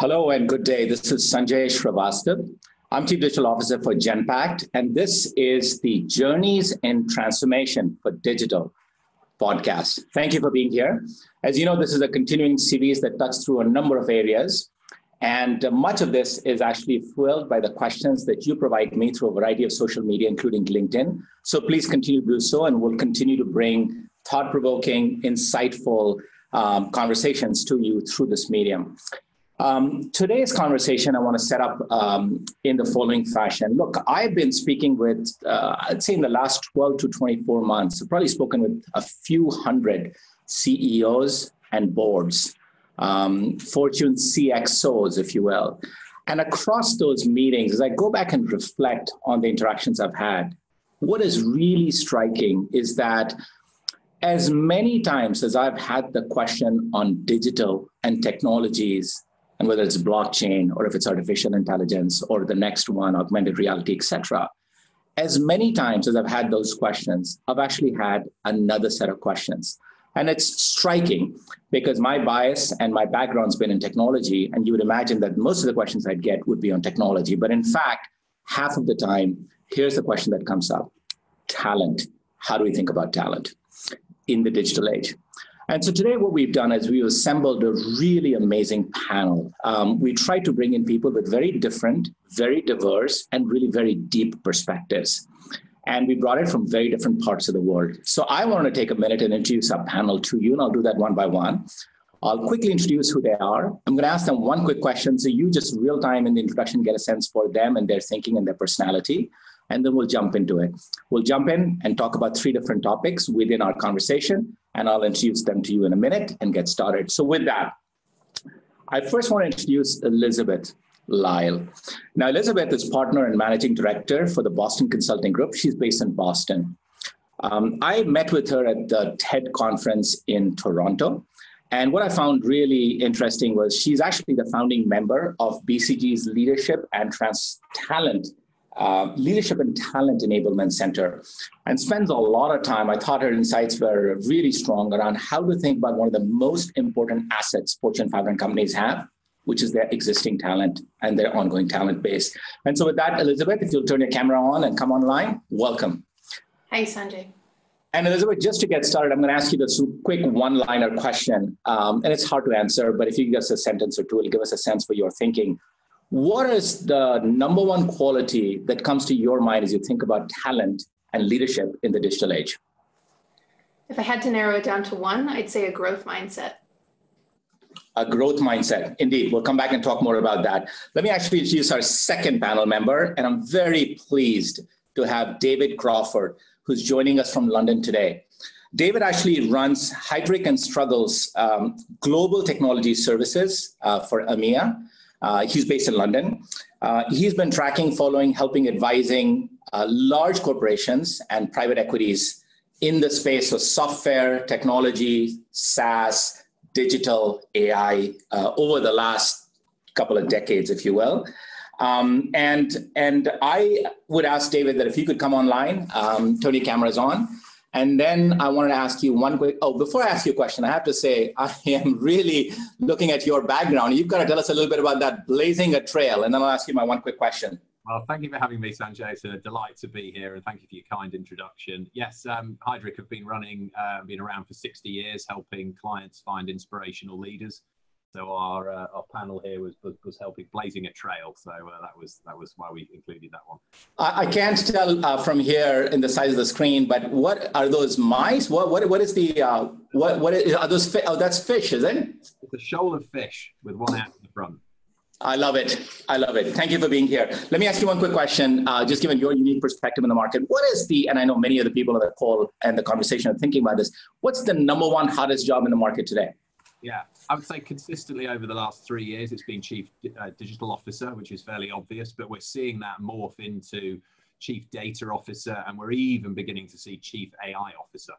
Hello and good day. This is Sanjay Srivastava. I'm Chief Digital Officer for Genpact, and this is the Journeys in Transformation for Digital podcast. Thank you for being here. As you know, this is a continuing series that cuts through a number of areas, and much of this is actually fueled by the questions that you provide me through a variety of social media, including LinkedIn. So please continue to do so, and we'll continue to bring thought-provoking, insightful conversations to you through this medium. Today's conversation I want to set up in the following fashion. Look, I've been speaking with, I'd say in the last 12 to 24 months, I've probably spoken with a few hundred CEOs and boards, Fortune CXOs, if you will. And across those meetings, as I go back and reflect on the interactions I've had, what is really striking is that as many times as I've had the question on digital and technologies, and whether it's blockchain or if it's artificial intelligence or the next one, augmented reality, et cetera, as many times as I've had those questions, I've actually had another set of questions. And it's striking because my bias and my background's been in technology, and you would imagine that most of the questions I'd get would be on technology. But in fact, half of the time, here's the question that comes up: talent. How do we think about talent in the digital age? And so today what we've done is we've assembled a really amazing panel. We tried to bring in people with very different, very diverse, and really very deep perspectives. And we brought it from very different parts of the world. So I want to take a minute and introduce our panel to you, and I'll do that one by one. I'll quickly introduce who they are. I'm going to ask them one quick question, so you just real time in the introduction get a sense for them and their thinking and their personality. And then we'll jump into it. We'll jump in and talk about 3 different topics within our conversation, and I'll introduce them to you in a minute and get started. So with that, I first want to introduce Elizabeth Lyle. Now, Elizabeth is partner and managing director for the Boston Consulting Group. She's based in Boston. I met with her at the TED conference in Toronto. And what I found really interesting was she's actually the founding member of BCG's Leadership and Talent Enablement Center, and spends a lot of time. I thought her insights were really strong around how to think about one of the most important assets Fortune 500 companies have, which is their existing talent and their ongoing talent base. And so with that, Elizabeth, if you'll turn your camera on and come online, welcome. Hi, Sanjay. And Elizabeth, just to get started, I'm going to ask you this quick one-liner question. And it's hard to answer, but if you give us a sentence or two, it'll give us a sense for your thinking. What is the number one quality that comes to your mind as you think about talent and leadership in the digital age? If I had to narrow it down to one, I'd say a growth mindset. A growth mindset, indeed. We'll come back and talk more about that. Let me actually introduce our second panel member, and I'm very pleased to have David Crawford, who's joining us from London today. David actually runs Heidrick & Struggles Global Technology Services for EMEA. He's based in London. He's been tracking, following, helping, advising large corporations and private equities in the space of software, technology, SaaS, digital, AI over the last couple of decades, if you will. And I would ask David that if you could come online, turn your cameras on. And then I wanted to ask you one quick, before I ask you a question, I have to say, I am really looking at your background. You've got to tell us a little bit about that, blazing a trail. And then I'll ask you my one quick question. Well, thank you for having me, Sanjay. It's a delight to be here, and thank you for your kind introduction. Yes, Heidrick have been around for 60 years, helping clients find inspirational leaders. So our panel here was helping blazing a trail. So that was why we included that one. I can't tell from here in the size of the screen, but what are those mice? What is the are those? Oh, that's fish, is it? It's a shoal of fish with one out in the front. I love it. I love it. Thank you for being here. Let me ask you one quick question, just given your unique perspective in the market. What is and I know many of the people on the call and the conversation are thinking about this, what's the number one hottest job in the market today? Yeah, I would say consistently over the last 3 years, it's been Chief Digital Officer, which is fairly obvious, but we're seeing that morph into Chief Data Officer, and we're even beginning to see Chief AI Officer.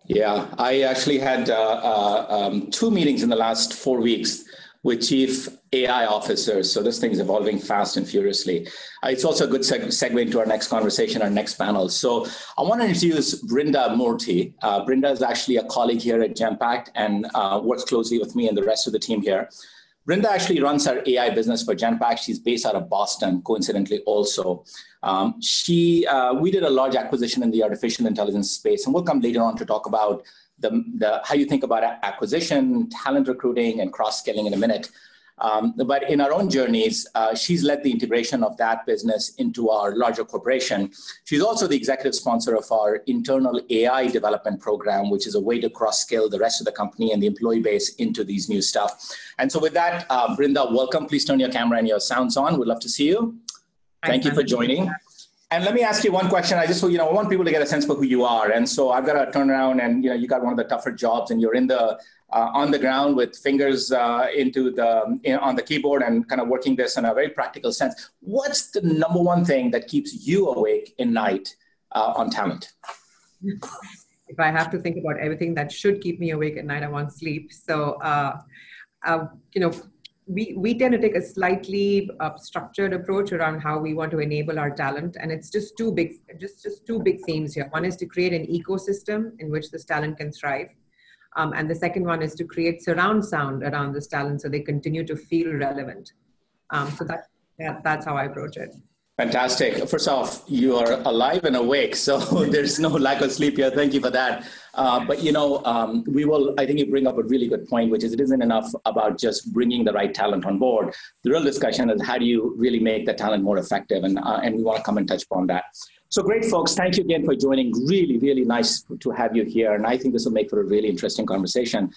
Yeah, I actually had 2 meetings in the last 4 weeks with Chief AI Officers. So this thing's evolving fast and furiously. It's also a good segue into our next conversation, our next panel. So I want to introduce Brinda Murthy. Brinda is actually a colleague here at Genpact and works closely with me and the rest of the team here. Brinda actually runs our AI business for Genpact. She's based out of Boston, coincidentally also. We did a large acquisition in the artificial intelligence space, and we'll come later on to talk about how you think about acquisition, talent recruiting, and cross-scaling in a minute. But in our own journeys, she's led the integration of that business into our larger corporation. She's also the executive sponsor of our internal AI development program, which is a way to cross-skill the rest of the company and the employee base into these new stuff. And so with that, Brinda, welcome. Please turn your camera and your sounds on. We'd love to see you. Thank you for joining. And let me ask you one question. I just, I want people to get a sense for who you are. And so I've got to turn around and, you got one of the tougher jobs, and you're on the ground with fingers on the keyboard and kind of working this in a very practical sense. What's the number one thing that keeps you awake at night on talent? If I have to think about everything that should keep me awake at night, I want sleep. So, we tend to take a slightly structured approach around how we want to enable our talent. And it's just two big themes here. One is to create an ecosystem in which this talent can thrive. And the second one is to create surround sound around this talent so they continue to feel relevant. So that's how I approach it. Fantastic. First off, you are alive and awake, so there's no lack of sleep here. Thank you for that. But I think you bring up a really good point, which is it isn't enough about just bringing the right talent on board. The real discussion is how do you really make the talent more effective, and we want to come and touch upon that. So great, folks. Thank you again for joining. Really, really nice to have you here. And I think this will make for a really interesting conversation.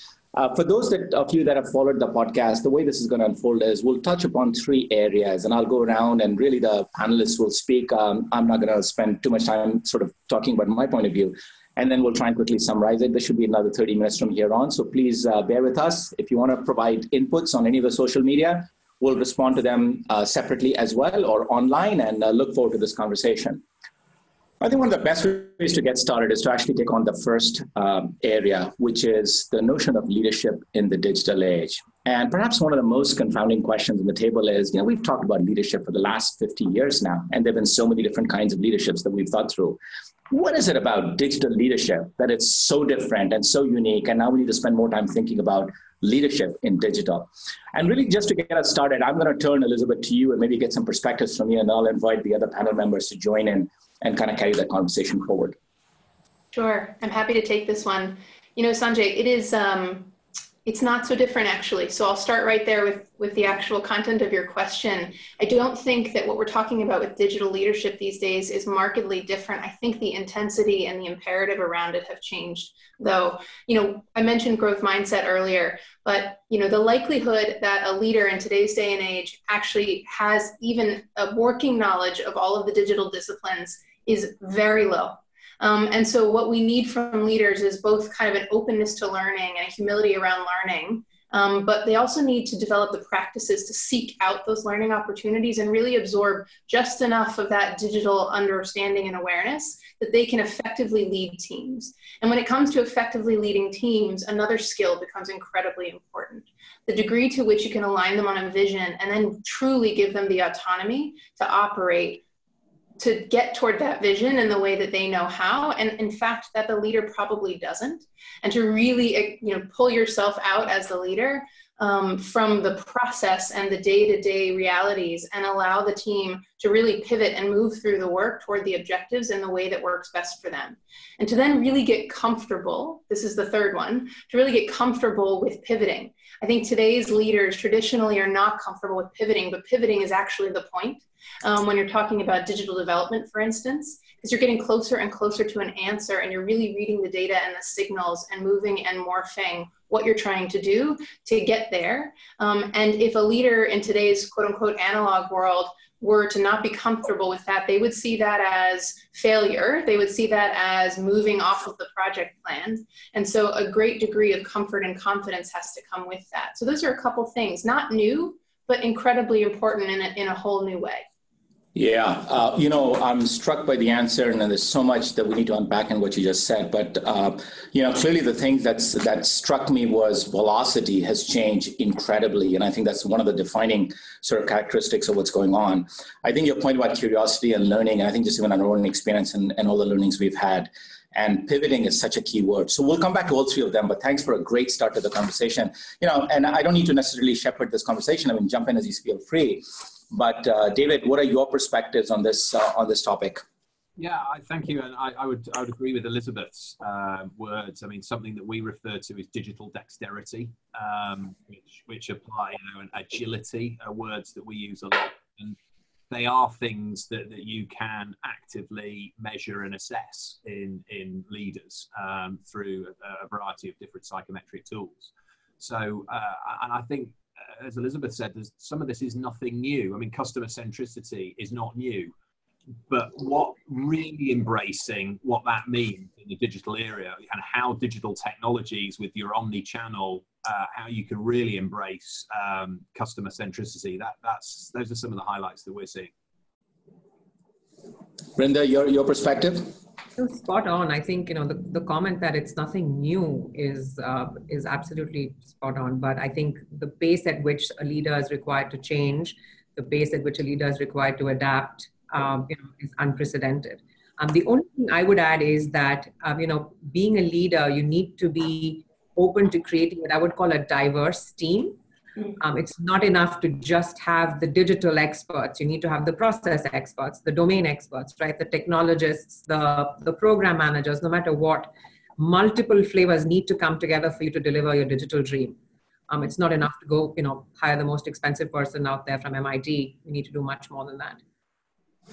For those of you that have followed the podcast, the way this is going to unfold is we'll touch upon 3 areas, and I'll go around and really the panelists will speak. I'm not going to spend too much time sort of talking about my point of view. And then we'll try and quickly summarize it. There should be another 30 minutes from here on. So please bear with us. If you want to provide inputs on any of the social media, we'll respond to them separately as well or online, and look forward to this conversation. I think one of the best ways to get started is to actually take on the first area, which is the notion of leadership in the digital age. And perhaps one of the most confounding questions on the table is, we've talked about leadership for the last 50 years now, and there have been so many different kinds of leaderships that we've thought through. What is it about digital leadership that it's so different and so unique, and now we need to spend more time thinking about leadership in digital? And really, just to get us started, I'm going to turn, Elizabeth, to you and maybe get some perspectives from you, and I'll invite the other panel members to join in and kind of carry that conversation forward. Sure, I'm happy to take this one. Sanjay, it is, it's not so different actually. So I'll start right there with the actual content of your question. I don't think that what we're talking about with digital leadership these days is markedly different. I think the intensity and the imperative around it have changed. Though, I mentioned growth mindset earlier, but the likelihood that a leader in today's day and age actually has even a working knowledge of all of the digital disciplines is very low. And so what we need from leaders is both kind of an openness to learning and a humility around learning, but they also need to develop the practices to seek out those learning opportunities and really absorb just enough of that digital understanding and awareness that they can effectively lead teams. And when it comes to effectively leading teams, another skill becomes incredibly important. The degree to which you can align them on a vision and then truly give them the autonomy to operate to get toward that vision in the way that they know how, and in fact that the leader probably doesn't, and to really pull yourself out as the leader from the process and the day-to-day realities, and allow the team to really pivot and move through the work toward the objectives in the way that works best for them. And to then really get comfortable, this is the third one, to really get comfortable with pivoting. I think today's leaders traditionally are not comfortable with pivoting, but pivoting is actually the point. When you're talking about digital development, for instance, because you're getting closer and closer to an answer, and you're really reading the data and the signals and moving and morphing what you're trying to do to get there. And if a leader in today's quote unquote analog world were to not be comfortable with that, they would see that as failure. They would see that as moving off of the project plan. And so a great degree of comfort and confidence has to come with that. So those are a couple things, not new, but incredibly important in a whole new way. Yeah, I'm struck by the answer, and there's so much that we need to unpack in what you just said. But, clearly the thing that struck me was velocity has changed incredibly. And I think that's one of the defining sort of characteristics of what's going on. I think your point about curiosity and learning, and I think just even our own experience and all the learnings we've had, and pivoting is such a key word. So we'll come back to all three of them, but thanks for a great start to the conversation. And I don't need to necessarily shepherd this conversation. I mean, jump in as you feel free. But David, what are your perspectives on this topic? Yeah, thank you. And I would agree with Elizabeth's words. I mean, something that we refer to as digital dexterity, which apply, and agility are words that we use a lot. And they are things that you can actively measure and assess in leaders through a variety of different psychometric tools. So, and I think, as Elizabeth said, some of this is nothing new. I mean, customer centricity is not new. But what really embracing what that means in the digital era and how digital technologies with your omni-channel, how you can really embrace customer centricity, those are some of the highlights that we're seeing. Brinda, your perspective? Spot on. I think, the comment that it's nothing new is absolutely spot on. But I think the pace at which a leader is required to change, the pace at which a leader is required to adapt, is unprecedented. The only thing I would add is that, being a leader, you need to be open to creating what I would call a diverse team. It's not enough to just have the digital experts. You need to have the process experts, the domain experts, right? The technologists, the program managers, no matter what. Multiple flavors need to come together for you to deliver your digital dream. It's not enough to go, hire the most expensive person out there from MIT. You need to do much more than that.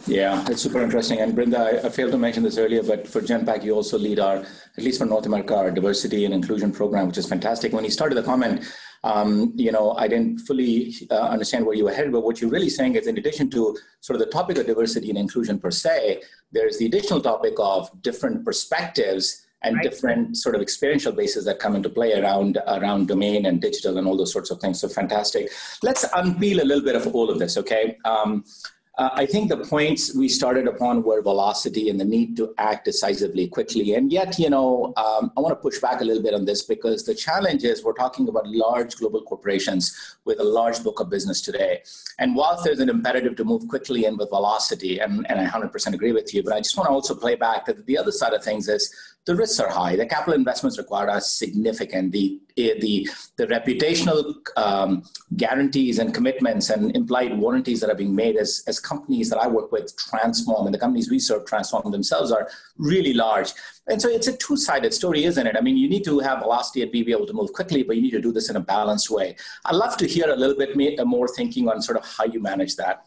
Yeah, it's super interesting. And Brinda, I failed to mention this earlier, but for Genpact, you also lead at least for North America, our diversity and inclusion program, which is fantastic. When you started the comment, I didn't fully understand where you were headed, but what you're really saying is, in addition to sort of the topic of diversity and inclusion per se, there's the additional topic of different perspectives and right. Different sort of experiential bases that come into play around domain and digital and all those sorts of things. So fantastic. Let's unpeel a little bit of all of this, okay? I think the points we started upon were velocity and the need to act decisively quickly. And yet, I want to push back a little bit on this, because the challenge is we're talking about large global corporations with a large book of business today. And whilst there's an imperative to move quickly and with velocity, and I 100% agree with you, but I just want to also play back that the other side of things is the risks are high. The capital investments required are significant. The reputational guarantees and commitments and implied warranties that are being made as companies that I work with transform, and the companies we serve transform themselves, are really large. And so it's a two-sided story, isn't it? I mean, you need to have velocity and be able to move quickly, but you need to do this in a balanced way. I'd love to hear a little bit more thinking on sort of how you manage that.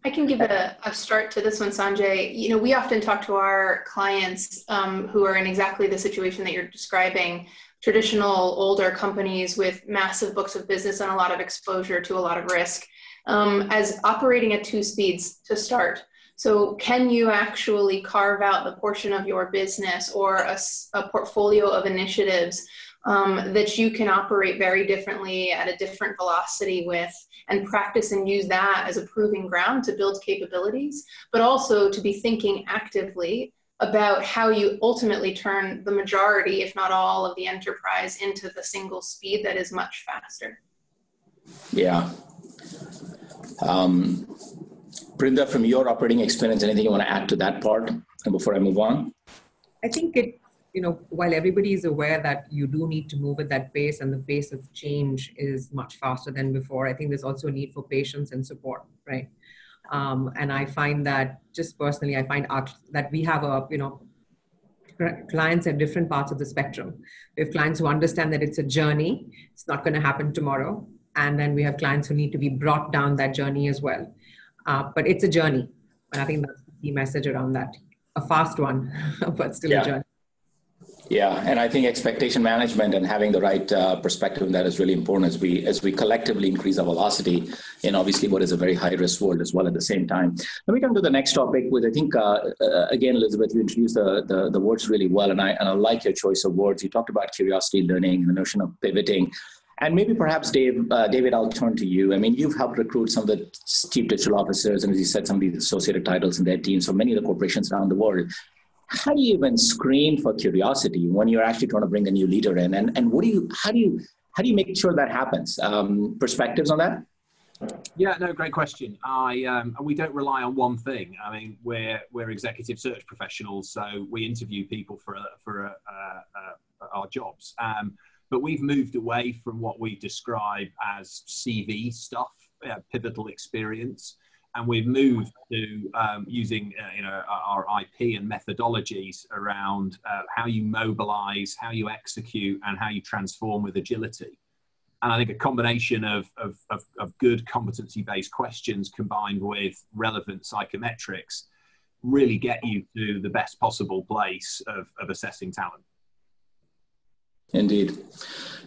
I can give a start to this one, Sanjay. We often talk to our clients who are in exactly the situation that you're describing, traditional older companies with massive books of business and a lot of exposure to a lot of risk, as operating at two speeds to start. So can you actually carve out the portion of your business or a portfolio of initiatives that you can operate very differently at a different velocity with, and practice and use that as a proving ground to build capabilities, but also to be thinking actively about how you ultimately turn the majority, if not all, of the enterprise into the single speed that is much faster. Yeah. Brinda, from your operating experience, anything you want to add to that part before I move on? I think while everybody is aware that you do need to move at that pace, and the pace of change is much faster than before, I think there's also a need for patience and support, right? And I find that, just personally, that we have clients at different parts of the spectrum. We have clients who understand that it's a journey. It's not going to happen tomorrow. And then we have clients who need to be brought down that journey as well. But it's a journey. And I think that's the key message around that. A fast one, but still a journey. Yeah, and I think expectation management and having the right perspective on that is really important as we collectively increase our velocity in obviously what is a very high risk world as well at the same time. Let me come to the next topic, which I think, again, Elizabeth, you introduced the words really well, and I like your choice of words. You talked about curiosity, learning, and the notion of pivoting. And maybe perhaps, David, I'll turn to you. I mean, you've helped recruit some of the chief digital officers, and as you said, some of these associated titles in their teams for many of the corporations around the world. How do you even screen for curiosity when you're actually trying to bring a new leader in? And how do you make sure that happens? Perspectives on that? Yeah, no, great question. We don't rely on one thing. I mean, we're executive search professionals, so we interview people for our jobs. But we've moved away from what we describe as CV stuff, pivotal experience, and we've moved to using our IP and methodologies around how you mobilize, how you execute, and how you transform with agility. And I think a combination of good competency-based questions combined with relevant psychometrics really get you to the best possible place of assessing talent. Indeed.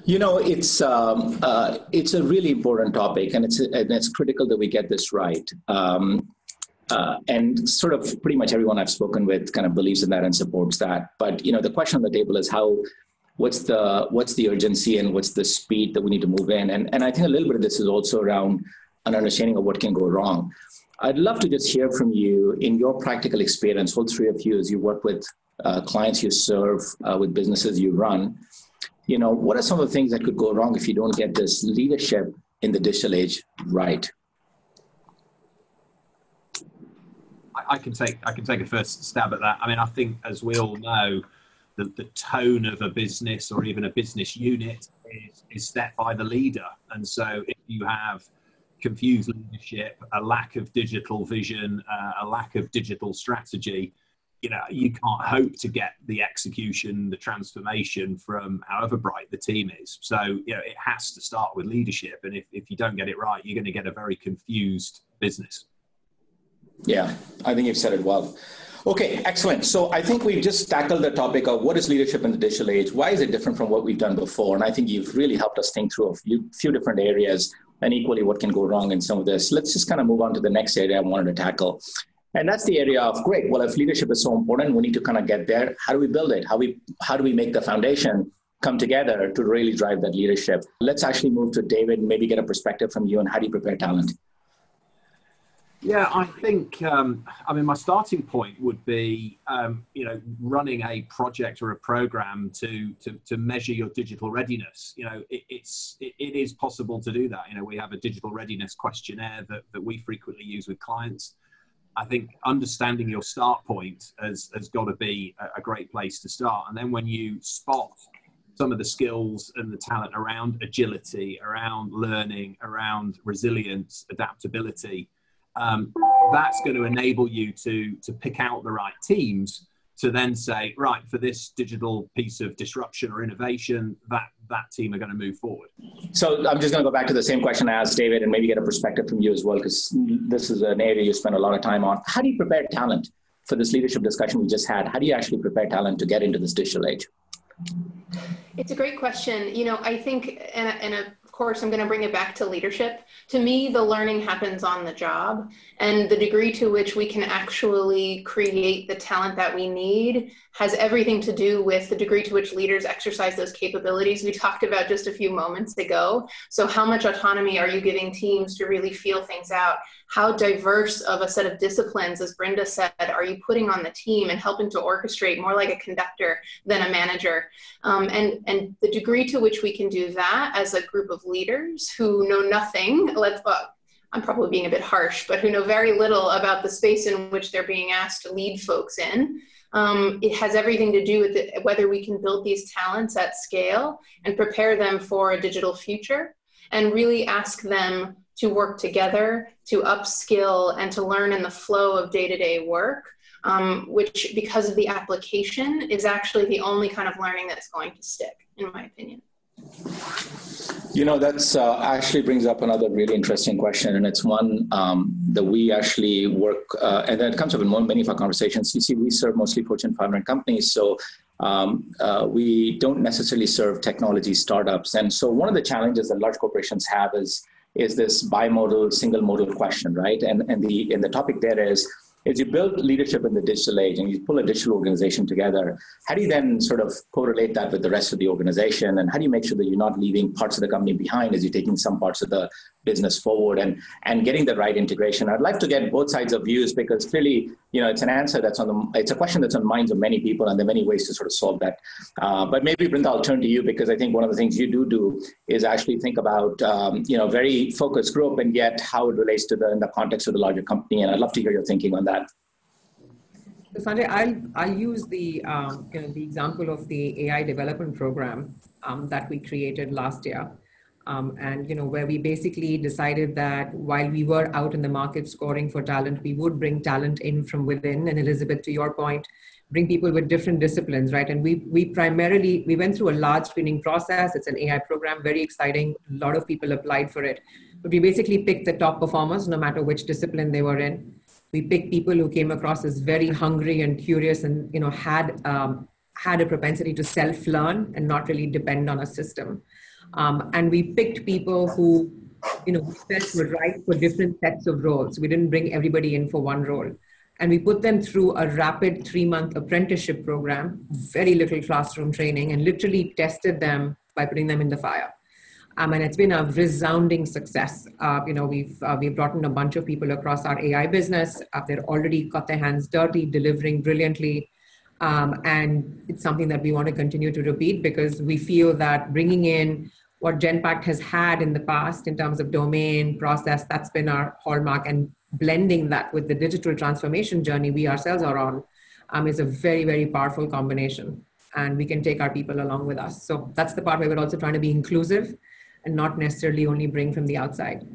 It's a really important topic, and it's critical that we get this right. And sort of pretty much everyone I've spoken with kind of believes in that and supports that. But the question on the table is what's the urgency and what's the speed that we need to move in? And I think a little bit of this is also around an understanding of what can go wrong. I'd love to just hear from you in your practical experience, all three of you, as you work with clients you serve, with businesses you run. What are some of the things that could go wrong if you don't get this leadership in the digital age right? I can take a first stab at that. I mean, I think, as we all know, the tone of a business or even a business unit is set by the leader. And so if you have confused leadership, a lack of digital vision, a lack of digital strategy, you can't hope to get the execution, the transformation from however bright the team is. So, it has to start with leadership. And if you don't get it right, you're going to get a very confused business. Yeah, I think you've said it well. Okay, excellent. So I think we've just tackled the topic of what is leadership in the digital age? Why is it different from what we've done before? And I think you've really helped us think through a few different areas and equally what can go wrong in some of this. Let's just kind of move on to the next area I wanted to tackle. And that's the area of, great, well, if leadership is so important, we need to kind of get there. How do we build it? How do we make the foundation come together to really drive that leadership? Let's actually move to David and maybe get a perspective from you on how do you prepare talent? Yeah, I think, my starting point would be, running a project or a program to measure your digital readiness. It is possible to do that. We have a digital readiness questionnaire that we frequently use with clients. I think understanding your start point has got to be a great place to start. And then when you spot some of the skills and the talent around agility, around learning, around resilience, adaptability, that's going to enable you to pick out the right teams to then say, right, for this digital piece of disruption or innovation, that team are going to move forward. So I'm just going to go back to the same question I asked David and maybe get a perspective from you as well, because this is an area you spend a lot of time on. How do you prepare talent for this leadership discussion we just had? How do you actually prepare talent to get into this digital age? It's a great question. I think, and of course, I'm going to bring it back to leadership. To me, the learning happens on the job, and the degree to which we can actually create the talent that we need has everything to do with the degree to which leaders exercise those capabilities we talked about just a few moments ago. So how much autonomy are you giving teams to really feel things out? How diverse of a set of disciplines, as Brenda said, are you putting on the team and helping to orchestrate more like a conductor than a manager? And the degree to which we can do that as a group of leaders who know nothing, I'm probably being a bit harsh, but who know very little about the space in which they're being asked to lead folks in. It has everything to do with whether we can build these talents at scale and prepare them for a digital future and really ask them to work together, to upskill, and to learn in the flow of day-to-day work, which, because of the application, is actually the only kind of learning that's going to stick, in my opinion. That's actually brings up another really interesting question, and it's one that we actually work, and that comes up in many of our conversations. You see, we serve mostly Fortune 500 companies, so we don't necessarily serve technology startups. And so one of the challenges that large corporations have is this bimodal, single modal question, right? And the topic there is you build leadership in the digital age and you pull a digital organization together, how do you then sort of correlate that with the rest of the organization? And how do you make sure that you're not leaving parts of the company behind as you're taking some parts of the business forward and getting the right integration? I'd like to get both sides of views, because clearly it's an answer it's a question that's on minds of many people, and there are many ways to sort of solve that. But maybe, Brinda, I'll turn to you, because I think one of the things you do is actually think about, very focused group, and yet how it relates to in the context of the larger company. And I'd love to hear your thinking on that. So Sanjay, I'll use the the example of the AI development program that we created last year, and where we basically decided that while we were out in the market scoring for talent, we would bring talent in from within. And Elizabeth, to your point, bring people with different disciplines, right? And we went through a large screening process. It's an AI program, very exciting. A lot of people applied for it, but we basically picked the top performers, no matter which discipline they were in. We picked people who came across as very hungry and curious, and had a propensity to self-learn and not really depend on a system. And we picked people who we felt were right for different sets of roles. We didn't bring everybody in for one role. And we put them through a rapid 3-month apprenticeship program, very little classroom training, and literally tested them by putting them in the fire. And it's been a resounding success. We've brought in a bunch of people across our AI business. They've already got their hands dirty, delivering brilliantly. And it's something that we want to continue to repeat, because we feel that bringing in what Genpact has had in the past in terms of domain, process, that's been our hallmark, and blending that with the digital transformation journey we ourselves are on is a very, very powerful combination. And we can take our people along with us. So that's the part where we're also trying to be inclusive and not necessarily only bring from the outside.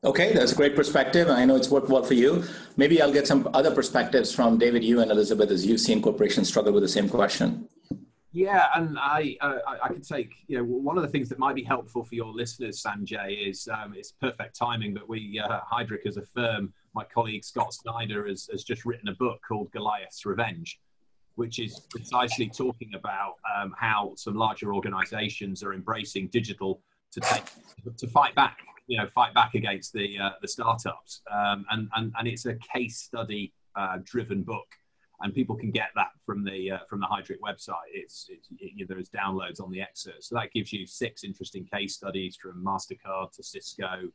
Okay, that's a great perspective. I know it's worked well for you. Maybe I'll get some other perspectives from David, you and Elizabeth, as you've seen corporations struggle with the same question. Yeah, and I could take, one of the things that might be helpful for your listeners, Sanjay, is it's perfect timing, but we, Heidrick as a firm, my colleague Scott Snyder has just written a book called Goliath's Revenge, which is precisely talking about how some larger organizations are embracing digital to fight back, fight back against the startups. And it's a case study driven book. And people can get that from the Heidrick website. There's downloads on the excerpt. So that gives you 6 interesting case studies from MasterCard to Cisco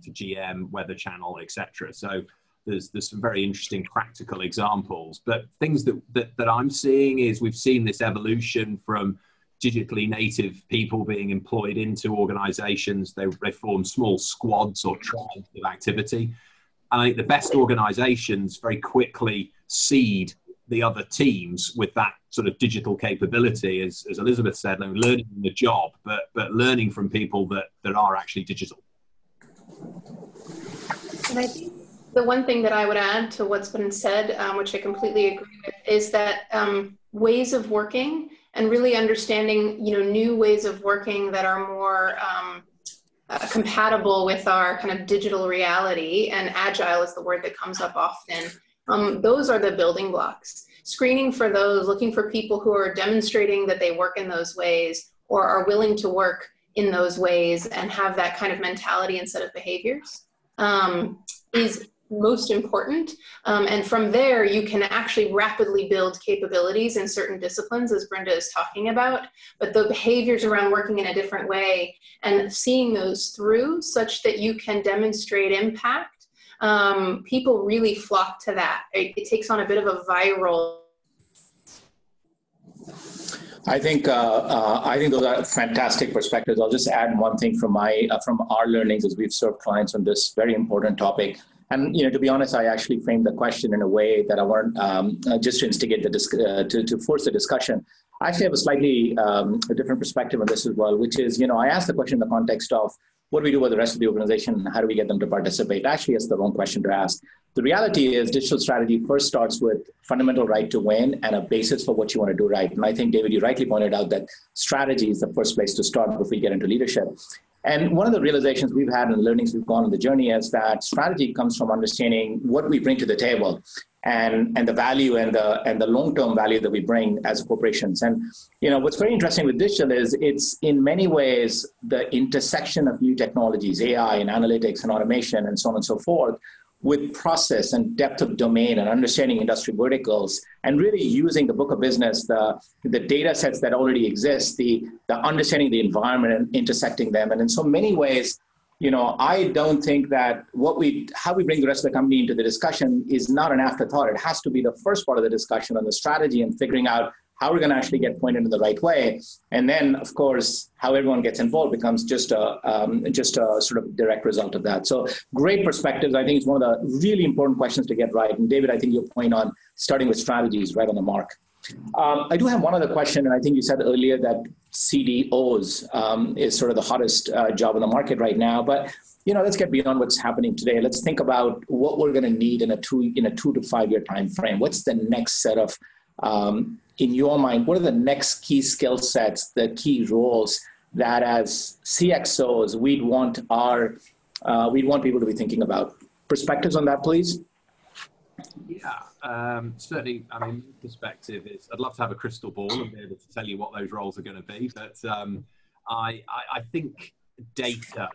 to GM, Weather Channel, etc. So there's some very interesting practical examples. But things that I'm seeing is we've seen this evolution from digitally native people being employed into organizations. They form small squads or tribes of activity. And I think the best organizations very quickly seed the other teams with that sort of digital capability, as Elizabeth said, learning on the job, but learning from people that are actually digital. And I think the one thing that I would add to what's been said, which I completely agree with, is that ways of working and really understanding, new ways of working that are more compatible with our kind of digital reality, and agile is the word that comes up often. Those are the building blocks. Screening for those, looking for people who are demonstrating that they work in those ways or are willing to work in those ways and have that kind of mentality and set of behaviors is most important. And from there, you can actually rapidly build capabilities in certain disciplines, as Brinda is talking about, but the behaviors around working in a different way and seeing those through such that you can demonstrate impact. People really flock to that. It takes on a bit of a viral. I think those are fantastic perspectives. I'll just add one thing from our learnings as we've served clients on this very important topic. And to be honest, I actually framed the question in a way that I want just to instigate to force the discussion. I actually have a slightly a different perspective on this as well, which is I asked the question in the context of what do we do with the rest of the organization and how do we get them to participate? Actually, it's the wrong question to ask. The reality is digital strategy first starts with fundamental right to win and a basis for what you want to do right. And I think, David, you rightly pointed out that strategy is the first place to start before you get into leadership. And one of the realizations we've had and the learnings we've gone on the journey is that strategy comes from understanding what we bring to the table and the value and the long-term value that we bring as corporations. And what's very interesting with digital is it's in many ways the intersection of new technologies, AI and analytics and automation and so on and so forth, with process and depth of domain and understanding industry verticals and really using the book of business, the data sets that already exist, the understanding the environment and intersecting them. And in so many ways, I don't think that how we bring the rest of the company into the discussion is not an afterthought. It has to be the first part of the discussion on the strategy and figuring out how we're going to actually get pointed in the right way. And then, of course, how everyone gets involved becomes just a sort of direct result of that. So great perspectives. I think it's one of the really important questions to get right. And David, I think your point on starting with strategy is right on the mark. I do have one other question, and I think you said earlier that CDOs is sort of the hottest job in the market right now. But let's get beyond what's happening today. Let's think about what we're going to need in a 2 to 5 year time frame. What's the next set of, in your mind, what are the next key skill sets, the key roles that as CXOs we'd want people to be thinking about? Perspectives on that, please. Yeah, certainly. I mean, perspective is I'd love to have a crystal ball and be able to tell you what those roles are going to be. But I think data,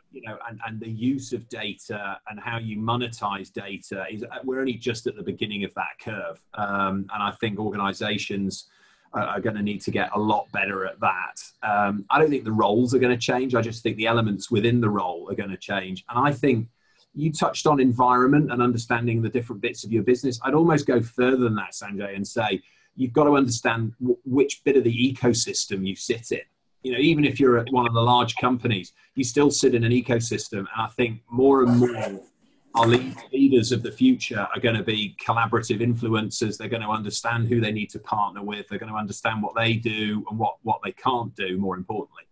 and the use of data and how you monetize data we're only just at the beginning of that curve. And I think organizations are going to need to get a lot better at that. I don't think the roles are going to change. I just think the elements within the role are going to change. And I think you touched on environment and understanding the different bits of your business. I'd almost go further than that, Sanjay, and say you've got to understand which bit of the ecosystem you sit in. Even if you're at one of the large companies, you still sit in an ecosystem. And I think more and more our leaders of the future are going to be collaborative influencers. They're going to understand who they need to partner with. They're going to understand what they do and what they can't do, more importantly.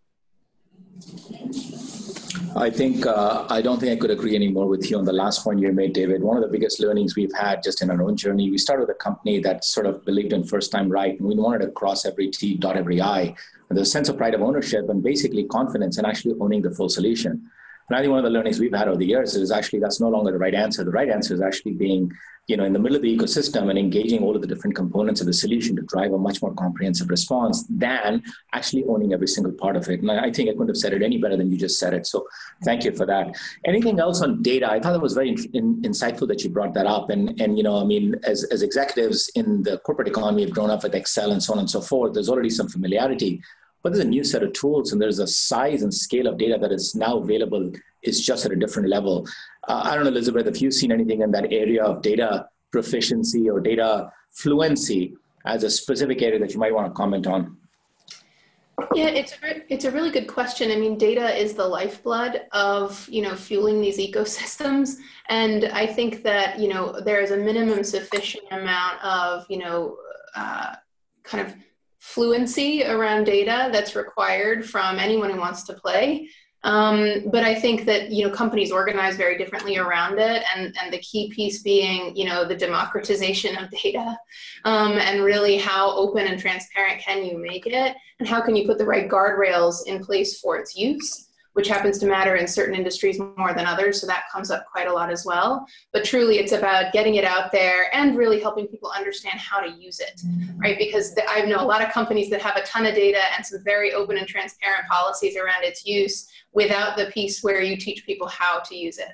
I don't think I could agree any more with you on the last point you made, David. One of the biggest learnings we've had just in our own journey, we started with a company that sort of believed in first time right, and we wanted to cross every T, dot every I. And there's a sense of pride of ownership and basically confidence in actually owning the full solution. And I think one of the learnings we've had over the years is actually that's no longer the right answer. The right answer is actually being, in the middle of the ecosystem and engaging all of the different components of the solution to drive a much more comprehensive response than actually owning every single part of it. And I think I couldn't have said it any better than you just said it. So thank you for that. Anything else on data? I thought it was very insightful that you brought that up. And as executives in the corporate economy have grown up with Excel and so on and so forth, there's already some familiarity. But there's a new set of tools and there's a size and scale of data that is now available is just at a different level. I don't know, Elizabeth, if you've seen anything in that area of data proficiency or data fluency as a specific area that you might want to comment on. Yeah, it's a really good question. I mean, data is the lifeblood of, fueling these ecosystems. And I think that, there is a minimum sufficient amount of, kind of fluency around data that's required from anyone who wants to play. But I think that, companies organize very differently around it. And the key piece being, the democratization of data, and really how open and transparent can you make it? And how can you put the right guardrails in place for its use, which happens to matter in certain industries more than others. So that comes up quite a lot as well. But truly it's about getting it out there and really helping people understand how to use it, right? Because I know a lot of companies that have a ton of data and some very open and transparent policies around its use without the piece where you teach people how to use it.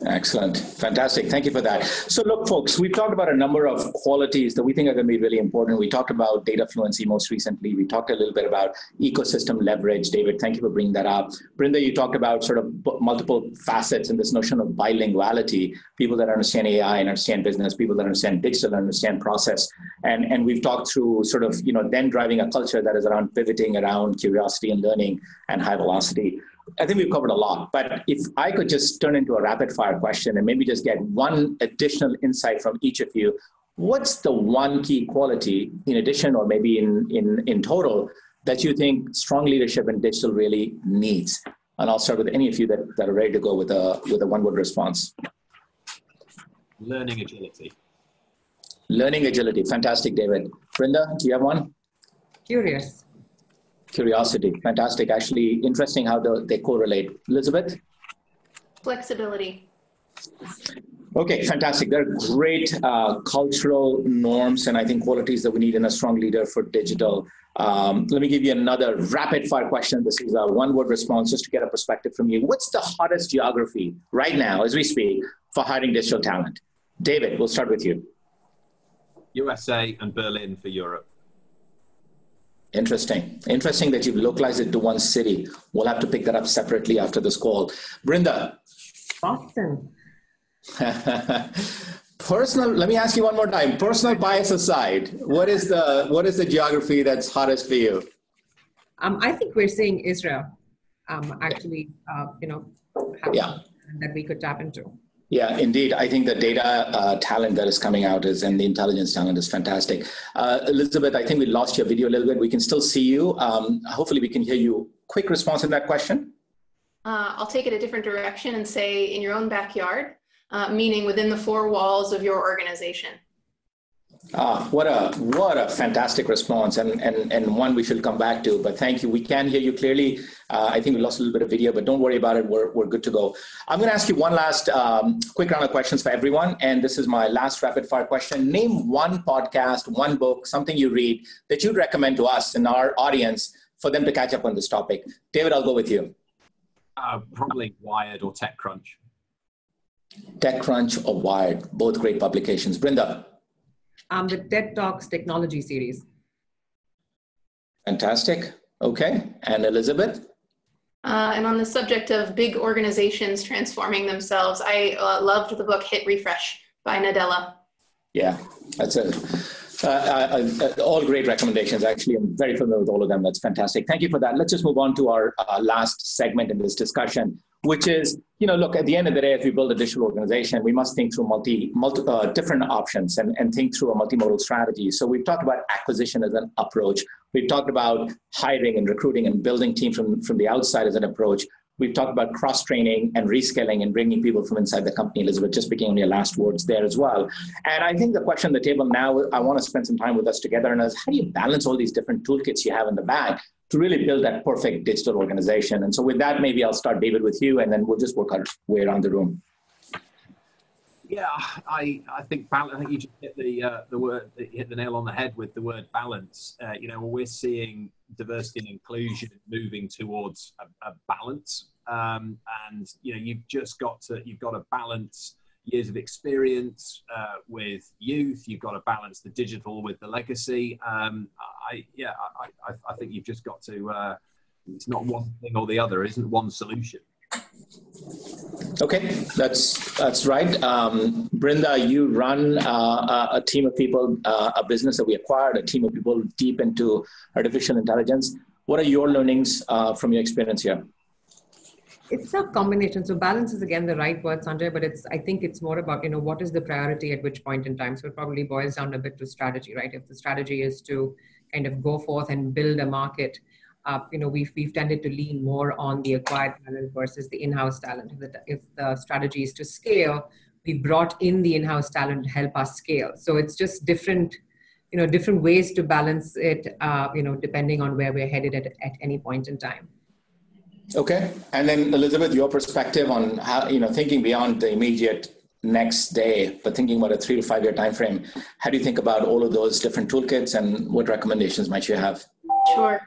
Excellent. Fantastic. Thank you for that. So look, folks, we've talked about a number of qualities that we think are going to be really important. We talked about data fluency most recently. We talked a little bit about ecosystem leverage. David, thank you for bringing that up. Brinda, you talked about sort of multiple facets in this notion of bilinguality, people that understand AI and understand business, people that understand digital, understand process. And we've talked through sort of, then driving a culture that is around pivoting around curiosity and learning and high velocity. I think we've covered a lot, but if I could just turn into a rapid fire question and maybe just get one additional insight from each of you, what's the one key quality in addition or maybe in total that you think strong leadership in digital really needs? And I'll start with any of you that are ready to go with a one-word response. Learning agility. Learning agility. Fantastic, David. Brinda, do you have one? Curiosity. Fantastic. Actually, interesting how they correlate. Elizabeth? Flexibility. Okay, fantastic. They're great cultural norms and I think qualities that we need in a strong leader for digital. Let me give you another rapid fire question. This is a one-word response just to get a perspective from you. What's the hottest geography right now as we speak for hiring digital talent? David, we'll start with you. USA and Berlin for Europe. Interesting. Interesting that you've localized it to one city. We'll have to pick that up separately after this call. Brinda. Boston. Personal, let me ask you one more time. Personal bias aside, what is the geography that's hottest for you? I think we're seeing Israel actually, that we could tap into. Yeah, indeed. I think the data talent that is coming out and the intelligence talent is fantastic. Elizabeth, I think we lost your video a little bit. We can still see you. Hopefully we can hear you. Quick response to that question. I'll take it a different direction and say in your own backyard, meaning within the four walls of your organization. What a fantastic response, and one we should come back to, but thank you. We can hear you clearly. I think we lost a little bit of video, but don't worry about it. We're good to go. I'm going to ask you one last quick round of questions for everyone, and this is my last rapid fire question. Name one podcast, one book, something you read that you'd recommend to us and our audience for them to catch up on this topic. David, I'll go with you. Probably Wired or TechCrunch. TechCrunch or Wired, both great publications. Brinda. The TED Talks technology series. Fantastic. Okay. And Elizabeth? And on the subject of big organizations transforming themselves, I loved the book Hit Refresh by Nadella. Yeah, that's all great recommendations. Actually, I'm very familiar with all of them. That's fantastic. Thank you for that. Let's just move on to our last segment in this discussion, which is, look, at the end of the day, if we build a digital organization, we must think through different options and think through a multimodal strategy. So we've talked about acquisition as an approach. We've talked about hiring and recruiting and building teams from the outside as an approach. We've talked about cross-training and reskilling and bringing people from inside the company. Elizabeth, just speaking on your last words there as well. And I think the question on the table now, I want to spend some time with us together, and is how do you balance all these different toolkits you have in the bag to really build that perfect digital organization? And so with that, maybe I'll start, David, with you, and then we'll just work our way around the room. Yeah, I think balance. I think you just hit the nail on the head with the word balance. We're seeing diversity and inclusion moving towards a balance, and you've got to balance years of experience with youth. You've got to balance the digital with the legacy. I think you've just got to. It's not one thing or the other. It isn't one solution. Okay, that's right. Brinda, you run a team of people, a business that we acquired, a team of people deep into artificial intelligence. What are your learnings from your experience here? It's a combination. So balance is again the right word, Sanjay, but I think it's more about, what is the priority at which point in time. So it probably boils down a bit to strategy, right? If the strategy is to kind of go forth and build a market, we've tended to lean more on the acquired talent versus the in-house talent. If the strategy is to scale, we brought in the in-house talent to help us scale. So it's just different ways to balance it, depending on where we're headed at any point in time. Okay. And then Elizabeth, your perspective on how, thinking beyond the immediate next day, but thinking about a 3 to 5 year time frame, how do you think about all of those different toolkits and what recommendations might you have? Sure.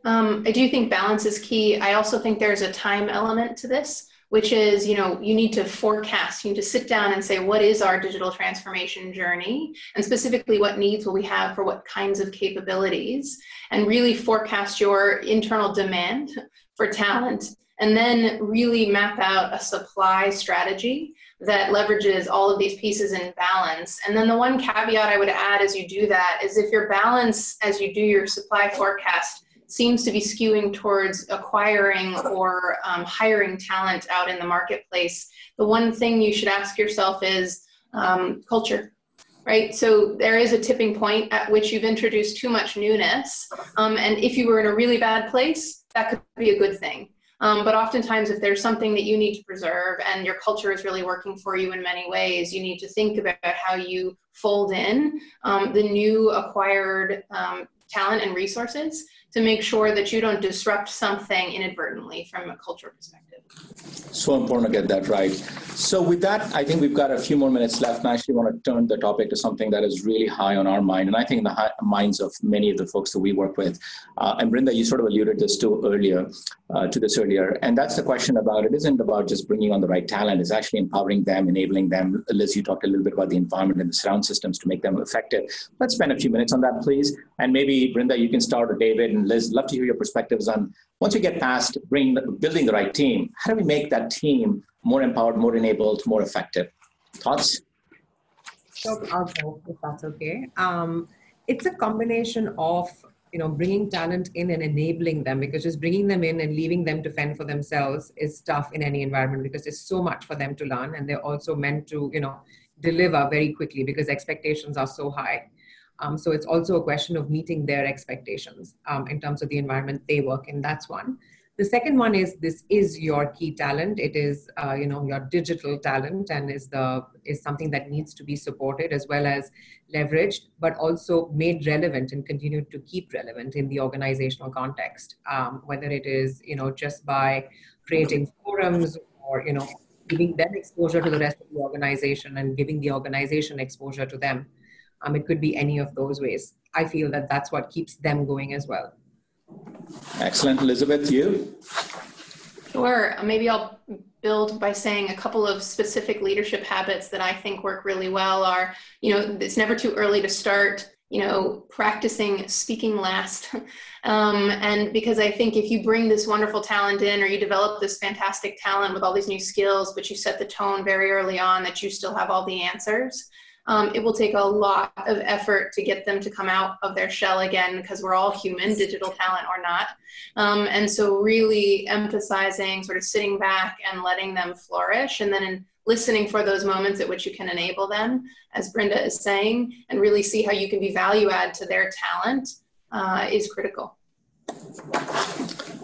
I do think balance is key. I also think there's a time element to this, which is, you need to forecast, you need to sit down and say, what is our digital transformation journey? And specifically, what needs will we have for what kinds of capabilities? And really forecast your internal demand for talent, and then really map out a supply strategy that leverages all of these pieces in balance. And then the one caveat I would add as you do that is if your balance, as you do your supply forecast, seems to be skewing towards acquiring or hiring talent out in the marketplace, the one thing you should ask yourself is culture, right? So there is a tipping point at which you've introduced too much newness. And if you were in a really bad place, that could be a good thing. But oftentimes, if there's something that you need to preserve and your culture is really working for you in many ways, you need to think about how you fold in the new acquired talent and resources to make sure that you don't disrupt something inadvertently from a culture perspective. So important to get that right. So with that, I think we've got a few more minutes left, and I actually want to turn the topic to something that is really high on our mind, and I think in the minds of many of the folks that we work with. And Brinda, you sort of alluded to this earlier, and that's the question about, it isn't about just bringing on the right talent, it's actually empowering them, enabling them. Liz, you talked a little bit about the environment and the surround systems to make them effective. Let's spend a few minutes on that, please. And maybe, Brinda, you can start, or David and Liz, love to hear your perspectives on, once you get past building the right team, how do we make that team more empowered, more enabled, more effective? Thoughts? So I'll go, if that's okay. It's a combination of, bringing talent in and enabling them, because just bringing them in and leaving them to fend for themselves is tough in any environment, because there's so much for them to learn, and they're also meant to, deliver very quickly because expectations are so high. So it's also a question of meeting their expectations in terms of the environment they work in. That's one. The second one is, this is your key talent. It is, your digital talent, and is something that needs to be supported as well as leveraged, but also made relevant and continued to keep relevant in the organizational context. Whether it is, just by creating forums, or, giving them exposure to the rest of the organization and giving the organization exposure to them. It could be any of those ways. I feel that that's what keeps them going as well. Excellent. Elizabeth, you? Sure. Maybe I'll build by saying a couple of specific leadership habits that I think work really well are, it's never too early to start, practicing speaking last. And because I think if you bring this wonderful talent in, or you develop this fantastic talent with all these new skills, but you set the tone very early on that you still have all the answers, it will take a lot of effort to get them to come out of their shell again, because we're all human, digital talent or not. And so really emphasizing sort of sitting back and letting them flourish, and then listening for those moments at which you can enable them, as Brinda is saying, and really see how you can be value add to their talent is critical.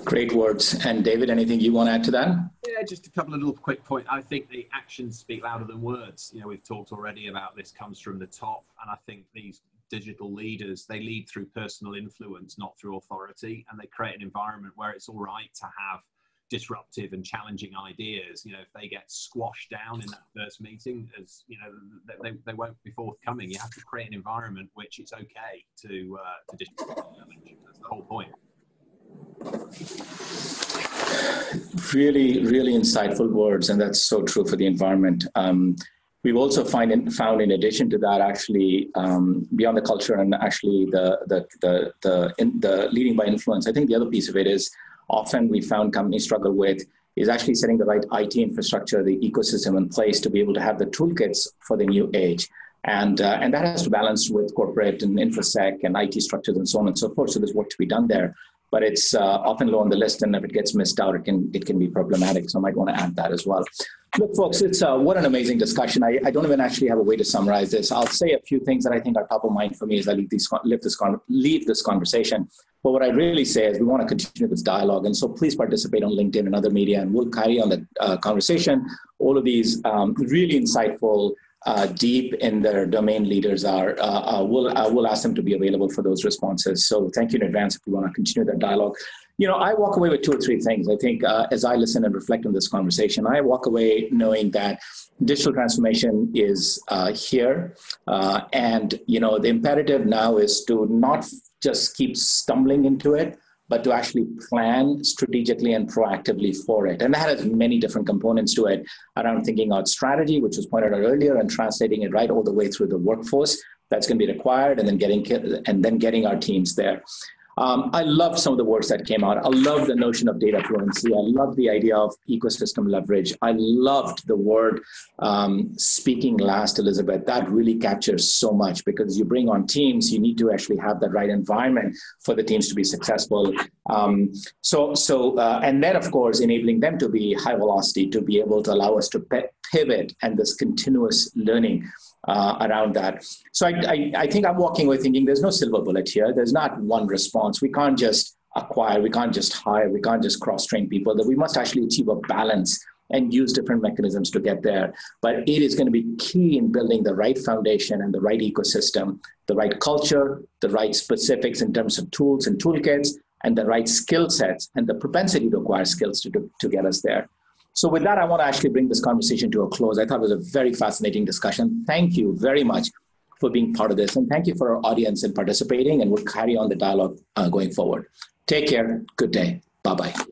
Great words. And David, anything you want to add to that? Yeah, just a couple of little quick points. I think the actions speak louder than words. We've talked already about this comes from the top, and I think these digital leaders, they lead through personal influence, not through authority, and they create an environment where it's all right to have disruptive and challenging ideas. If they get squashed down in that first meeting, as they won't be forthcoming. You have to create an environment which it's okay to challenge. That's the whole point. Really, really insightful words, and that's so true for the environment. We've also found in addition to that, actually, beyond the culture and actually the leading by influence, I think the other piece of it is often we found companies struggle with is actually setting the right IT infrastructure, the ecosystem in place to be able to have the toolkits for the new age. And that has to balance with corporate and InfoSec and IT structures and so on and so forth. So there's work to be done there. But it's often low on the list, and if it gets missed out, it can be problematic. So I might want to add that as well. Look, folks, it's what an amazing discussion. I don't even actually have a way to summarize this. I'll say a few things that I think are top of mind for me as I leave this conversation. But what I really say is we want to continue this dialogue. And so please participate on LinkedIn and other media, and we'll carry on the conversation. All of these really insightful, deep in their domain leaders we'll ask them to be available for those responses. So thank you in advance if you want to continue that dialogue. I walk away with two or three things. I think as I listen and reflect on this conversation, I walk away knowing that digital transformation is here. And, the imperative now is to not just keep stumbling into it, but to actually plan strategically and proactively for it. And that has many different components to it around thinking out strategy, which was pointed out earlier, and translating it right all the way through the workforce that's going to be required, and then getting our teams there. I love some of the words that came out. I love the notion of data fluency. I love the idea of ecosystem leverage. I loved the word speaking last, Elizabeth. That really captures so much, because you bring on teams, you need to actually have the right environment for the teams to be successful. And then, of course, enabling them to be high velocity, to be able to allow us to pivot, and this continuous learning around that. So I think I'm walking away thinking there's no silver bullet here. There's not one response. We can't just acquire, we can't just hire, we can't just cross-train people. That we must actually achieve a balance and use different mechanisms to get there. But it is going to be key in building the right foundation and the right ecosystem, the right culture, the right specifics in terms of tools and toolkits, and the right skill sets and the propensity to acquire skills to get us there. So with that, I want to actually bring this conversation to a close. I thought it was a very fascinating discussion. Thank you very much for being part of this. And thank you for our audience and participating, and we'll carry on the dialogue going forward. Take care. Good day. Bye-bye.